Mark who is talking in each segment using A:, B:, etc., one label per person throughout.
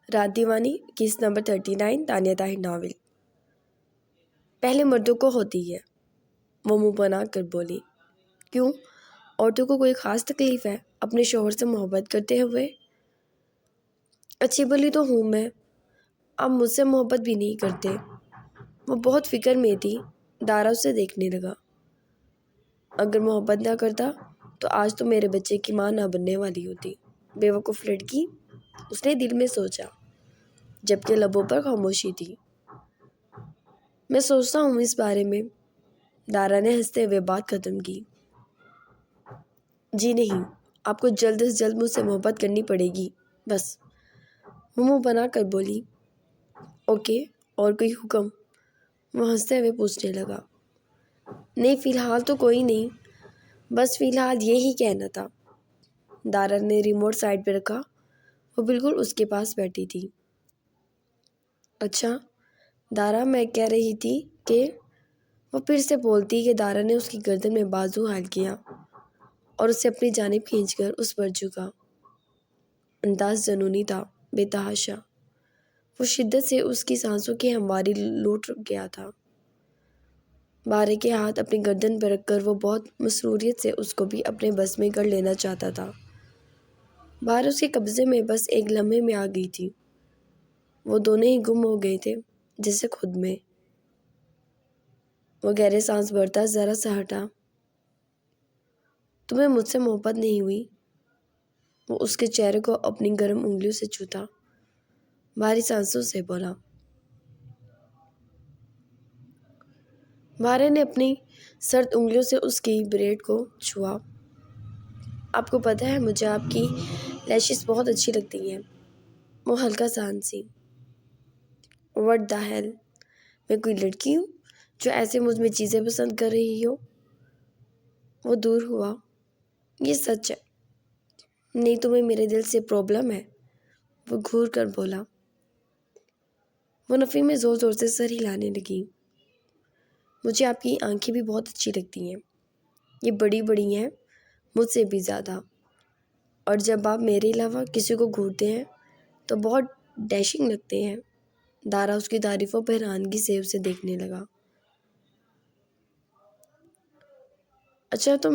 A: رات دیوانی case number 39 Tania Tahir novel. پہلے مردوں کو ہوتی ہے، وہ منہ بنا کر بولی۔ کیوں؟ عورتوں کو کوئی خاص تکلیف ہے اپنے شوہر سے محبت کرتے ہوئے؟ اچھی بلی تو ہوں میں، اب مجھ سے محبت بھی نہیں کرتے۔ وہ بہت فکر میں تھی۔ دارا اسے دیکھنے لگا۔ اگر محبت نہ کرتا تو آج تو میرے بچے کی ماں نہ بننے والی ہوتی۔ بے وقوف لڑکی، اس نے دل میں سوچا، جبکہ لبوں پر خاموشی تھی۔ میں سوچتا ہوں اس بارے میں۔ دارا نے ہنستے ہوئے بات ختم کی۔ جی نہیں، آپ کو جلد سے جلد مجھ سے محبت کرنی پڑے گی، بس۔ وہ منہ بنا کر بولی۔ اوکے، اور کوئی حکم؟ وہ ہنستے ہوئے پوچھنے لگا۔ نہیں، فی الحال تو کوئی نہیں، بس فی الحال یہی کہنا تھا۔ دارا نے ریموٹ سائڈ پہ رکھا۔ وہ بالکل اس کے پاس بیٹھی تھی۔ اچھا، دارا، میں کہہ رہی تھی کہ… وہ پھر سے بولتی کہ دارا نے اس کی گردن میں بازو حائل کیا اور اسے اپنی جانب کھینچ کر اس پر جھکا۔ انداز جنونی تھا، بے تحاشا۔ وہ شدت سے اس کی سانسوں کی ہمواری لوٹ گیا تھا۔ بارے کے ہاتھ اپنی گردن پر رکھ کر وہ بہت مسروریت سے اس کو بھی اپنے بس میں کر لینا چاہتا تھا۔ بارے اس کے قبضے میں بس ایک لمحے میں آ گئی تھی۔ وہ دونوں ہی گم ہو گئے تھے، جیسے خود میں۔ وہ گہرے سانس بھرتا ذرا سا ہٹا۔ تمہیں مجھ سے محبت نہیں ہوئی؟ وہ اس کے چہرے کو اپنی گرم انگلیوں سے چھوتا بھاری سانسوں سے بولا۔ بارے نے اپنی سرد انگلیوں سے اس کی بریڈ کو چھوا۔ آپ کو پتہ ہے مجھے آپ کی لیشز بہت اچھی لگتی ہیں۔ وہ ہلکا سا ہنسی۔ وٹ دا ہیل، میں کوئی لڑکی ہوں جو ایسے مجھ میں چیزیں پسند کر رہی ہو؟ وہ دور ہوا۔ یہ سچ ہے۔ نہیں، تمہیں میرے دل سے پرابلم ہے، وہ گھور کر بولا۔ وہ نفی میں زور زور سے سر ہلانے لگی۔ مجھے آپ کی آنکھیں بھی بہت اچھی لگتی ہیں، یہ بڑی بڑی ہیں، مجھ سے بھی زیادہ، اور جب آپ میرے علاوہ کسی کو گھورتے ہیں تو بہت ڈیشنگ لگتے ہیں۔ دارا اس کی تعریفوں پر حیرانگی سے اسے دیکھنے لگا۔ اچھا، تم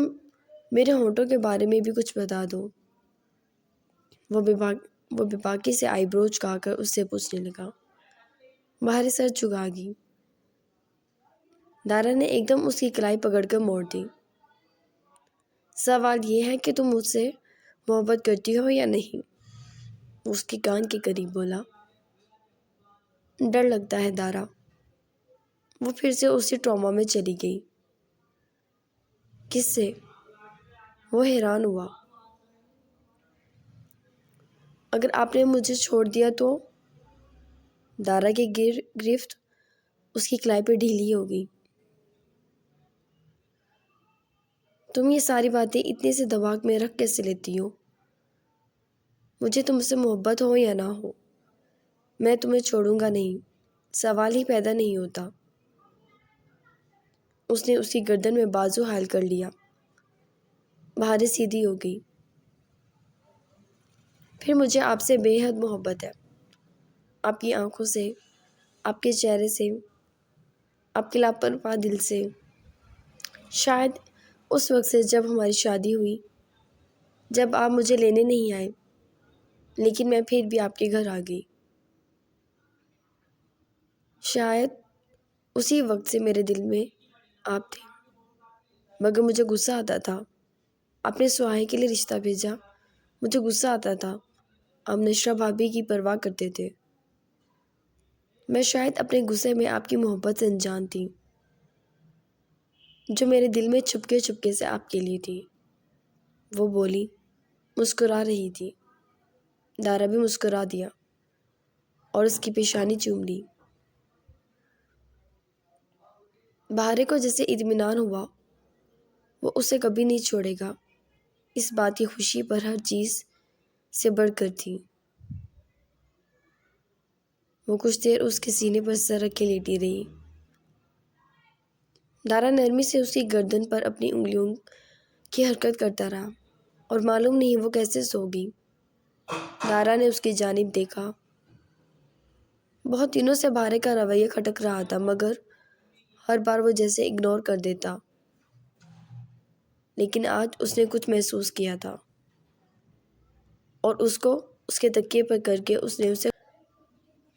A: میرے ہونٹوں کے بارے میں بھی کچھ بتا دو۔ وہ بے باکی سے آئی برو جھکا کر اس سے پوچھنے لگا۔ باہر سر جھکا گئی۔ دارا نے ایک دم اس کی کلائی پکڑ کر موڑ دی۔ سوال یہ ہے کہ تم مجھ سے محبت کرتی ہو یا نہیں؟ وہ اس کے کان کے قریب بولا۔ ڈر لگتا ہے دارا۔ وہ پھر سے اسی ٹراما میں چلی گئی۔ کس سے؟ وہ حیران ہوا۔ اگر آپ نے مجھے چھوڑ دیا تو؟ دارا کی گرفت اس کی کلائی پہ ڈھیلی ہو گئی۔ تم یہ ساری باتیں اتنے سے دماغ میں رکھ کیسے لیتی ہو؟ مجھے تم سے محبت ہو یا نہ ہو، میں تمہیں چھوڑوں گا نہیں، سوال ہی پیدا نہیں ہوتا۔ اس نے اس کی گردن میں بازو حائل کر لیا۔ بہاریں سیدھی ہو گئی۔ پھر مجھے آپ سے بے حد محبت ہے، آپ کی آنکھوں سے، آپ کے چہرے سے، آپ کے لاپرواہ دل سے۔ شاید اس وقت سے جب ہماری شادی ہوئی، جب آپ مجھے لینے نہیں آئے، لیکن میں پھر بھی آپ کے گھر آ گئی۔ شاید اسی وقت سے میرے دل میں آپ تھے، مگر مجھے غصہ آتا تھا۔ آپ نے سہائی کے لیے رشتہ بھیجا، مجھے غصہ آتا تھا۔ آپ نشرا بھابی کی پرواہ کرتے تھے۔ میں شاید اپنے غصے میں آپ کی محبت سے انجان تھی، جو میرے دل میں چھپکے چھپکے سے آپ کے لیے تھی۔ وہ بولی، مسکرا رہی تھی۔ دارا بھی مسکرا دیا اور اس کی پیشانی چوم لی۔ بہارے کو جیسے اطمینان ہوا وہ اسے کبھی نہیں چھوڑے گا، اس بات کی خوشی پر ہر چیز سے بڑھ کر تھی۔ وہ کچھ دیر اس کے سینے پر سر رکھ کے لیٹی رہی۔ دارا نرمی سے اس کی گردن پر اپنی انگلیوں کی حرکت کرتا رہا اور معلوم نہیں وہ کیسے سو گئی۔ دارا نے اس کی جانب دیکھا۔ بہت دنوں سے بھارے کا رویہ کھٹک رہا تھا، مگر ہر بار وہ جیسے اگنور کر دیتا۔ لیکن آج اس نے کچھ محسوس کیا تھا، اور اس کو اس کے تکیے پر کر کے اس نے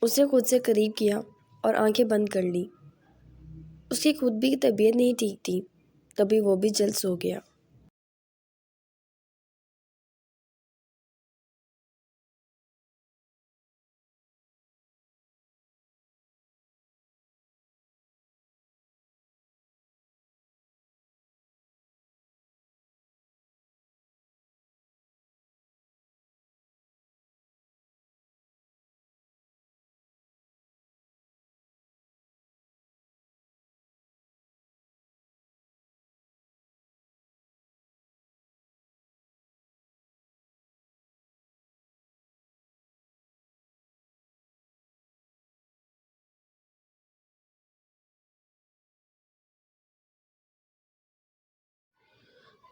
A: اسے خود سے قریب کیا اور آنکھیں بند کر لی۔ اس کی خود بھی طبیعت نہیں ٹھیک تھی، تبھی وہ بھی جلد سو گیا۔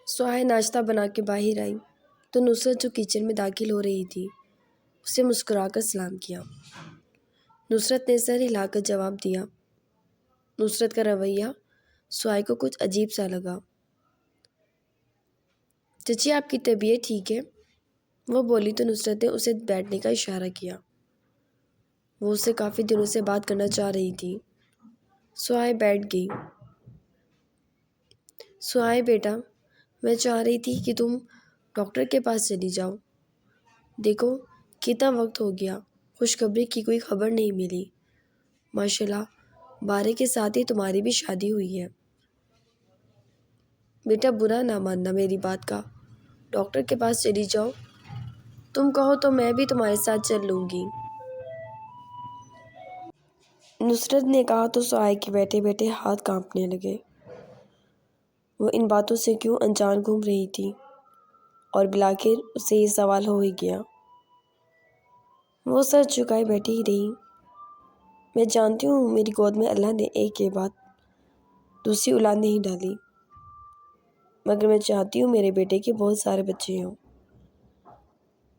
A: سہائے ناشتہ بنا کے باہر آئی تو نصرت جو کچن میں داخل ہو رہی تھی اسے مسکرا کر سلام کیا۔ نصرت نے سر ہلا کر جواب دیا۔ نصرت کا رویہ سہائے کو کچھ عجیب سا لگا۔ چچی آپ کی طبیعت ٹھیک ہے؟ وہ بولی تو نصرت نے اسے بیٹھنے کا اشارہ کیا۔ وہ اسے کافی دنوں سے بات کرنا چاہ رہی تھی۔ سہائے بیٹھ گئی۔ سہائے بیٹا، میں چاہ رہی تھی کہ تم ڈاکٹر کے پاس چلی جاؤ۔ دیکھو کتنا وقت ہو گیا، خوشخبری کی کوئی خبر نہیں ملی۔ ماشاءاللہ بارے کے ساتھ ہی تمہاری بھی شادی ہوئی ہے۔ بیٹا برا نہ ماننا میری بات کا، ڈاکٹر کے پاس چلی جاؤ۔ تم کہو تو میں بھی تمہارے ساتھ چل لوں گی۔ نصرت نے کہا تو سہائے کے بیٹھے بیٹھے ہاتھ کانپنے لگے۔ وہ ان باتوں سے کیوں انجان گھوم رہی تھی، اور بالآخر اسے یہ سوال ہو ہی گیا۔ وہ سر جھکائے بیٹھی ہی رہی۔ میں جانتی ہوں میری گود میں اللہ نے ایک کے بعد دوسری اولاد نہیں ڈالی، مگر میں چاہتی ہوں میرے بیٹے کے بہت سارے بچے ہوں،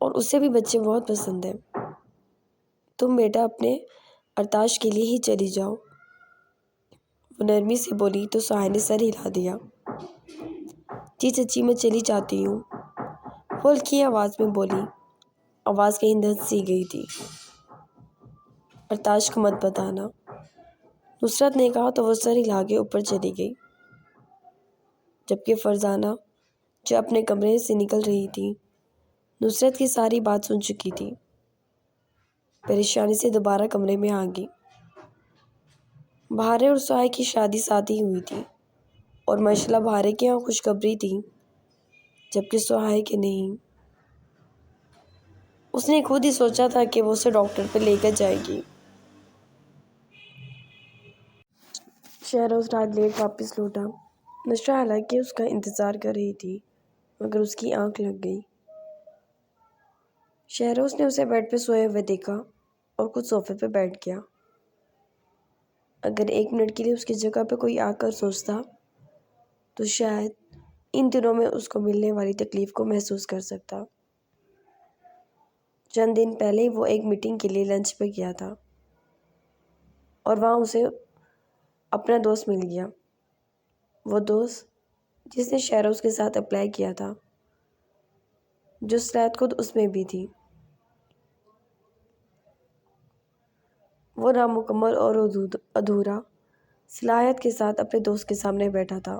A: اور اسے بھی بچے بہت پسند ہیں۔ تم بیٹا اپنے ارتاش کے لیے ہی چلی جاؤ۔ وہ نرمی سے بولی تو سہائے نے سر ہلا دیا۔ جی چچی میں چلی جاتی ہوں، وہ ہلکی آواز میں بولی۔ آواز کہیں دھنس سی گئی تھی۔ ارتاش کو مت بتانا، نصرت نے کہا تو وہ سر ہلا کے اوپر چلی گئی، جبکہ فرزانہ جو اپنے کمرے سے نکل رہی تھی نصرت کی ساری بات سن چکی تھی۔ پریشانی سے دوبارہ کمرے میں آ گئی۔ بھارے اور سہائے کی شادی ساتھ ہی ہوئی تھی، اور ماشاءاللہ بھارے کے یہاں خوشخبری تھی جبکہ سہائے کے نہیں۔ اس نے خود ہی سوچا تھا کہ وہ اسے ڈاکٹر پہ لے کر جائے گی۔ شہروز رات لیٹ واپس لوٹا۔ نشرہ حالانکہ اس کا انتظار کر رہی تھی، مگر اس کی آنکھ لگ گئی۔ شہروز نے اسے بیڈ پہ سوئے ہوئے دیکھا اور خود صوفے پہ بیٹھ گیا۔ اگر ایک منٹ کے لیے اس کی جگہ پہ کوئی آ کر سوچتا تو شاید ان دنوں میں اس کو ملنے والی تکلیف کو محسوس کر سکتا۔ چند دن پہلے وہ ایک میٹنگ کے لیے لنچ پہ گیا تھا، اور وہاں اسے اپنا دوست مل گیا، وہ دوست جس نے شہروز کے ساتھ اپلائی کیا تھا، جو صلاحیت خود اس میں بھی تھی۔ وہ نامکمل اور ادھورا صلاحیت کے ساتھ اپنے دوست کے سامنے بیٹھا تھا،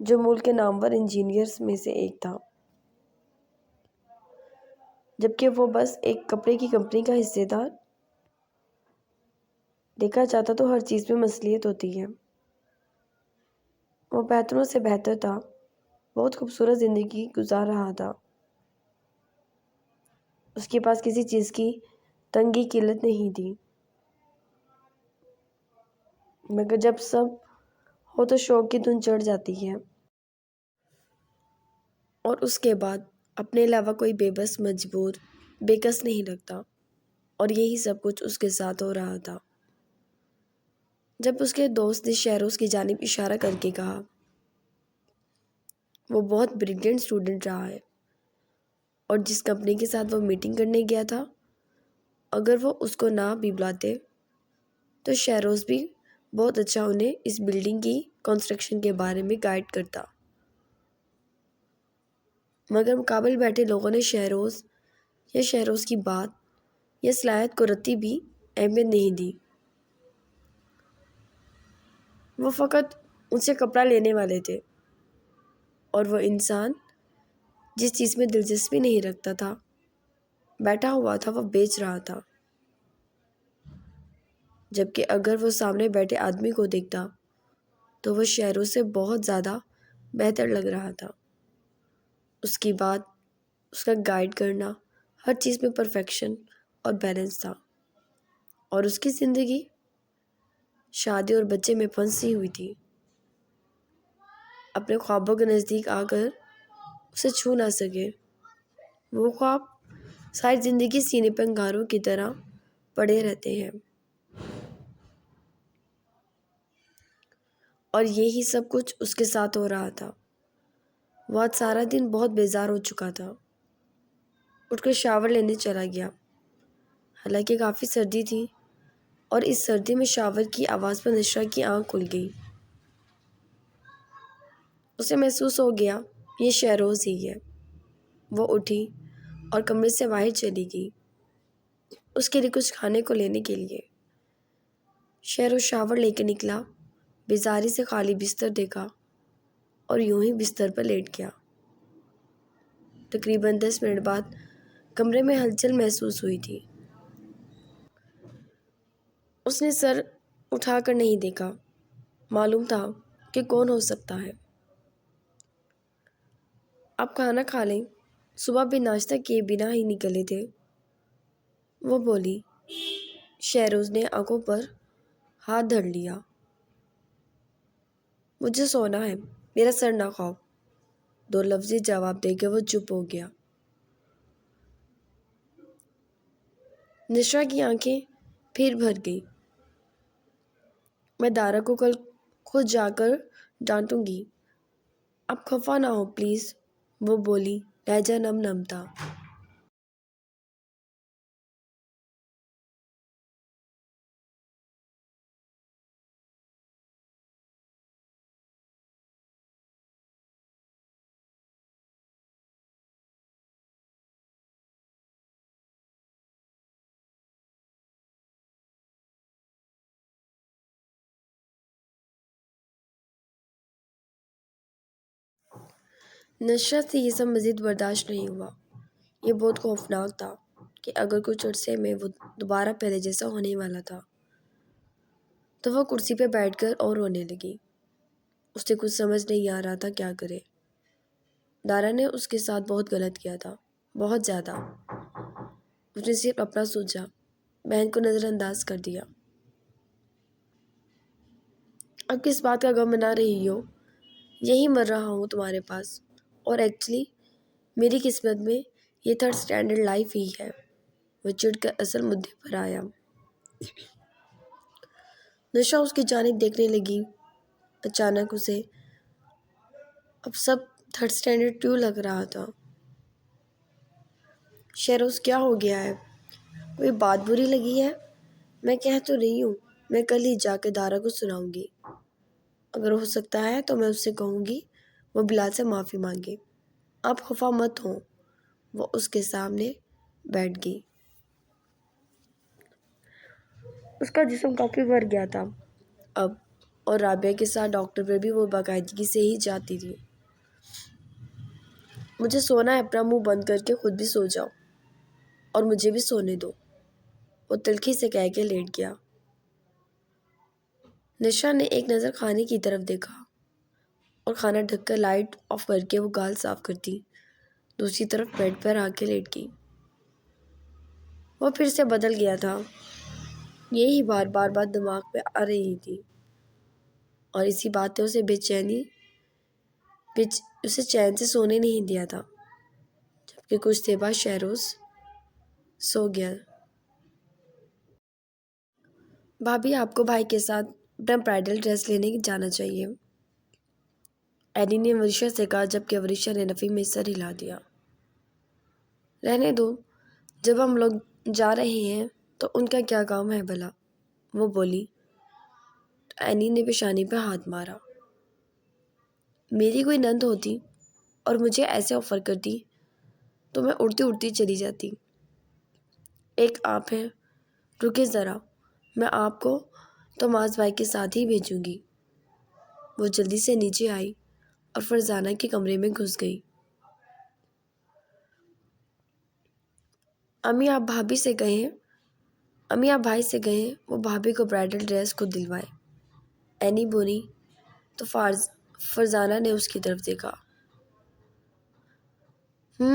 A: جو ملک کے نامور انجینئرز میں سے ایک تھا، جبکہ وہ بس ایک کپڑے کی کمپنی کا حصہ دار۔ دیکھا جاتا تو ہر چیز میں مصلحت ہوتی ہے۔ وہ بہتروں سے بہتر تھا، بہت خوبصورت زندگی گزار رہا تھا۔ اس کے پاس کسی چیز کی تنگی قلت نہیں تھی، مگر جب سب ہو تو شوق کی دھن چڑھ جاتی ہے، اور اس کے بعد اپنے علاوہ کوئی بے بس مجبور بے کس نہیں لگتا، اور یہی سب کچھ اس کے ساتھ ہو رہا تھا۔ جب اس کے دوست نے شہروز کی جانب اشارہ کر کے کہا، وہ بہت بریلینٹ اسٹوڈنٹ رہا ہے، اور جس کمپنی کے ساتھ وہ میٹنگ کرنے گیا تھا اگر وہ اس کو نہ بھی بلاتے تو شہروز بھی بہت اچھا انہیں اس بلڈنگ کی کنسٹرکشن کے بارے میں گائیڈ کرتا، مگر مقابل بیٹھے لوگوں نے شہروز کی بات یا صلاحیت کو رتی بھی اہمیت نہیں دی۔ وہ فقط ان سے کپڑا لینے والے تھے، اور وہ انسان جس چیز میں دلچسپی نہیں رکھتا تھا بیٹھا ہوا تھا وہ بیچ رہا تھا، جبکہ اگر وہ سامنے بیٹھے آدمی کو دیکھتا تو وہ شہروز سے بہت زیادہ بہتر لگ رہا تھا۔ اس کی بات، اس کا گائیڈ کرنا، ہر چیز میں پرفیکشن اور بیلنس تھا، اور اس کی زندگی شادی اور بچے میں پھنسی ہوئی تھی۔ اپنے خوابوں کے نزدیک آ کر اسے چھو نہ سکے، وہ خواب ساری زندگی سینے پہ انگاروں کی طرح پڑے رہتے ہیں، اور یہی سب کچھ اس کے ساتھ ہو رہا تھا۔ وہ آج سارا دن بہت بیزار ہو چکا تھا، اٹھ کر شاور لینے چلا گیا، حالانکہ کافی سردی تھی، اور اس سردی میں شاور کی آواز پر نشرا کی آنکھ کھل گئی۔ اسے محسوس ہو گیا یہ شہروز ہی ہے۔ وہ اٹھی اور کمرے سے باہر چلی گئی، اس کے لیے کچھ کھانے کو لینے کے لیے۔ شہروز شاور لے کے نکلا، بیزاری سے خالی بستر دیکھا اور یوں ہی بستر پر لیٹ گیا۔ تقریباً 10 منٹ بعد کمرے میں ہلچل محسوس ہوئی تھی۔ اس نے سر اٹھا کر نہیں دیکھا، معلوم تھا کہ کون ہو سکتا ہے۔ آپ کھانا کھا لیں، صبح بھی ناشتہ کیے بنا ہی نکلے تھے، وہ بولی۔ شہروز نے آنکھوں پر ہاتھ دھر لیا۔ مجھے سونا ہے، میرا سر نہ کھاؤ، 2 لفظی جواب دے کے وہ چپ ہو گیا۔ نشرا کی آنکھیں پھر بھر گئی۔ میں دارا کو کل خود جا کر ڈانٹوں گی، آپ خفا نہ ہو پلیز، وہ بولی، لہجہ نم نم تھا۔ نشرا سے یہ سب مزید برداشت نہیں ہوا۔ یہ بہت خوفناک تھا کہ اگر کچھ عرصے میں وہ دوبارہ پہلے جیسا ہونے والا تھا تو وہ کرسی پہ بیٹھ کر اور رونے لگی۔ اسے کچھ سمجھ نہیں آ رہا تھا کیا کرے۔ دارا نے اس کے ساتھ بہت غلط کیا تھا، بہت زیادہ۔ اس نے صرف اپنا سوچا، بہن کو نظر انداز کر دیا۔ اب کس بات کا غم منا رہی ہو؟ یہی مر رہا ہوں تمہارے پاس، اور ایکچولی میری قسمت میں یہ 3rd اسٹینڈرڈ لائف ہی ہے۔ وہ چڑھ کر اصل مدعے پر آیا۔ نشا اس کی جانب دیکھنے لگی۔ اچانک اسے اب سب 3rd اسٹینڈرڈ کیوں لگ رہا تھا۔ شہروز کیا ہو گیا ہے؟ کوئی بات بری لگی ہے؟ میں کہہ تو رہی ہوں میں کل ہی جا کے دارا کو سناؤں گی، اگر ہو سکتا ہے تو میں اس سے کہوں گی وہ بلال سے معافی مانگے۔ آپ خفا مت ہوں، وہ اس کے سامنے بیٹھ گئی۔ اس کا جسم کافی بھر گیا تھا اب، اور رابعہ کے ساتھ ڈاکٹر پر بھی وہ باقاعدگی سے ہی جاتی تھی۔ مجھے سونا ہے، اپنا منہ بند کر کے خود بھی سو جاؤ، اور مجھے بھی سونے دو، وہ تلخی سے کہہ کے لیٹ گیا۔ نشا نے ایک نظر کھانے کی طرف دیکھا اور کھانا ڈھک کر لائٹ آف کر کے وہ گال صاف کرتی دوسری طرف بیڈ پر آ کے لیٹ گئی۔ وہ پھر سے بدل گیا تھا، یہی بار بار بات دماغ پہ آ رہی تھی، اور اسی بات نے اسے چین سے سونے نہیں دیا تھا۔ جبکہ کچھ دیر بعد شہروز سو گیا۔ بھابھی، آپ کو بھائی کے ساتھ اپنا برائڈل ڈریس لینے جانا چاہیے، ایڈی نے ورشا سے کہا، جبکہ ورشا نے نفی میں سر ہلا دیا۔ رہنے دو، جب ہم لوگ جا رہے ہیں تو ان کا کیا کام ہے بھلا؟ وہ بولی۔ اینی نے پیشانی پہ ہاتھ مارا۔ میری کوئی نند ہوتی اور مجھے ایسے آفر کرتی تو میں اڑتی اڑتی چلی جاتی۔ ایک آپ ہیں، رکے ذرا، میں آپ کو توماس بھائی کے ساتھ ہی بھیجوں گی۔ وہ جلدی سے نیچے آئی اور فرزانہ کے کمرے میں گھس گئی۔ امی آپ بھائی سے کہیں وہ بھابھی کو برائڈل ڈریس کو دلوائے۔ اینی بولی تو فرزانہ نے اس کی طرف دیکھا۔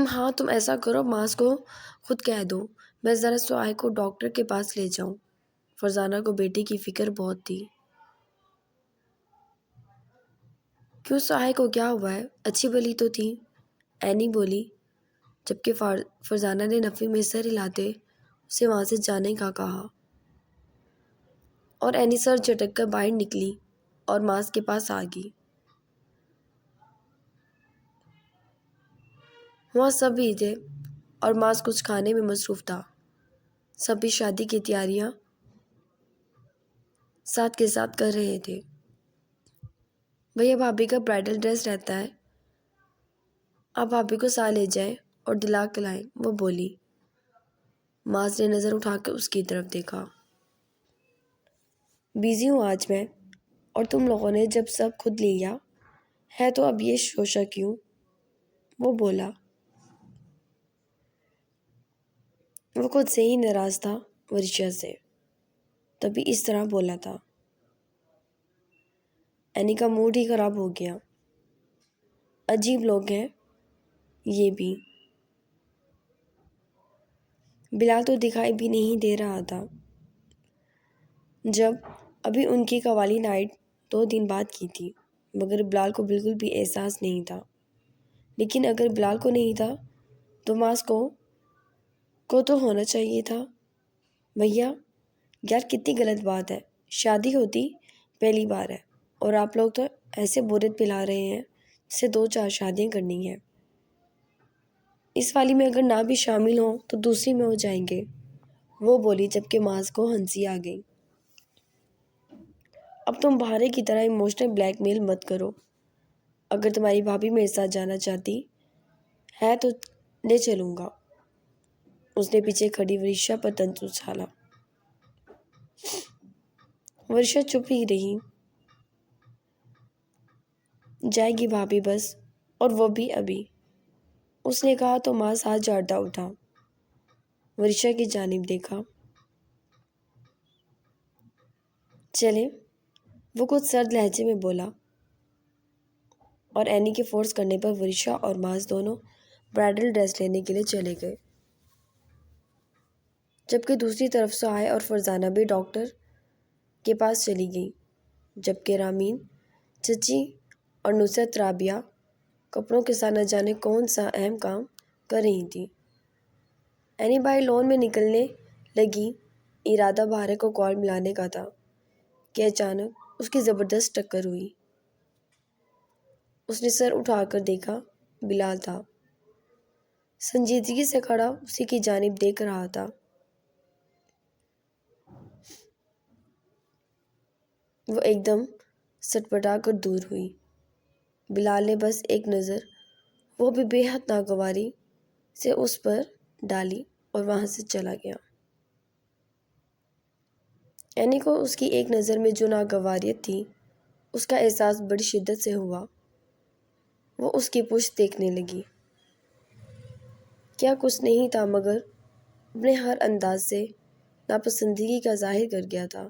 A: ہاں تم ایسا کرو، ماس کو خود کہہ دو میں ذرا سہائے کو ڈاکٹر کے پاس لے جاؤں۔ فرزانہ کو بیٹی کی فکر بہت تھی۔ کیوں سہائے کو کیا ہوا ہے؟ اچھی بلی تو تھی، اینی بولی، جبکہ فرزانہ نے نفی میں سر ہلاتے اسے وہاں سے جانے کا کہا، اور اینی سر جھٹک کر باہر نکلی اور ماس کے پاس آ گئی۔ وہاں سب ہی تھے اور ماس کچھ کھانے میں مصروف تھا۔ سبھی شادی کی تیاریاں ساتھ کے ساتھ کر رہے تھے۔ بھیا بھابھی کا برائڈل ڈریس رہتا ہے، آپ بھابھی کو ساتھ لے جائیں اور دلا کے لائیں، وہ بولی۔ ماس نے نظر اٹھا کر اس کی طرف دیکھا۔ بیزی ہوں آج میں، اور تم لوگوں نے جب سب خود لیا ہے تو اب یہ شوشہ کیوں؟ وہ بولا۔ وہ خود سے ہی ناراض تھا ورشا سے، تبھی اس طرح بولا تھا۔ اینی کا موڈ ہی خراب ہو گیا۔ عجیب لوگ ہیں یہ بھی۔ بلال تو دکھائی بھی نہیں دے رہا تھا، جب ابھی ان کی قوالی نائٹ 2 دن بعد کی تھی، مگر بلال کو بالکل بھی احساس نہیں تھا۔ لیکن اگر بلال کو نہیں تھا تو ماس کو تو ہونا چاہیے تھا۔ بھیا یار کتنی غلط بات ہے، شادی ہوتی پہلی بار ہے اور آپ لوگ تو ایسے بورت پلا رہے ہیں جسے 2-4 شادیاں کرنی ہیں۔ اس والی میں اگر نہ بھی شامل ہوں تو دوسری میں ہو جائیں گے، وہ بولی، جبکہ ماس کو ہنسی آ گئی۔ اب تم بہارے کی طرح ایموشنل بلیک میل مت کرو، اگر تمہاری بھابھی میرے ساتھ جانا چاہتی ہے تو لے چلوں گا۔ اس نے پیچھے کھڑی ورشا پر طنز اچھالا۔ ورشا چپ ہی رہی۔ جائے گی بھابھی بس، اور وہ بھی ابھی، اس نے کہا تو ماس ہاتھ جھاڑتا اٹھا، ورشا کی جانب دیکھا۔ چلیں، وہ کچھ سرد لہجے میں بولا، اور اینی کے فورس کرنے پر ورشا اور ماس دونوں برائڈل ڈریس لینے کے لیے چلے گئے، جبکہ دوسری طرف سہائے اور فرزانہ بھی ڈاکٹر کے پاس چلی گئی، جبکہ رامین، چچی اور نصرت رابعہ کپڑوں کے ساتھ نہ جانے کون سا اہم کام کر رہی تھی۔ اینی باہر لون میں نکلنے لگی، ارادہ بہارے کو کال ملانے کا تھا کہ اچانک اس کی زبردست ٹکر ہوئی۔ اس نے سر اٹھا کر دیکھا، بلال تھا، سنجیدگی سے کھڑا اسی کی جانب دیکھ رہا تھا۔ وہ ایک دم سٹپٹا کر دور ہوئی۔ بلال نے بس ایک نظر، وہ بھی بے حد ناگواری سے اس پر ڈالی اور وہاں سے چلا گیا۔ اینی کو اس کی ایک نظر میں جو ناگواریت تھی اس کا احساس بڑی شدت سے ہوا۔ وہ اس کی پشت دیکھنے لگی۔ کیا کچھ نہیں تھا مگر اپنے ہر انداز سے ناپسندگی کا ظاہر کر گیا تھا۔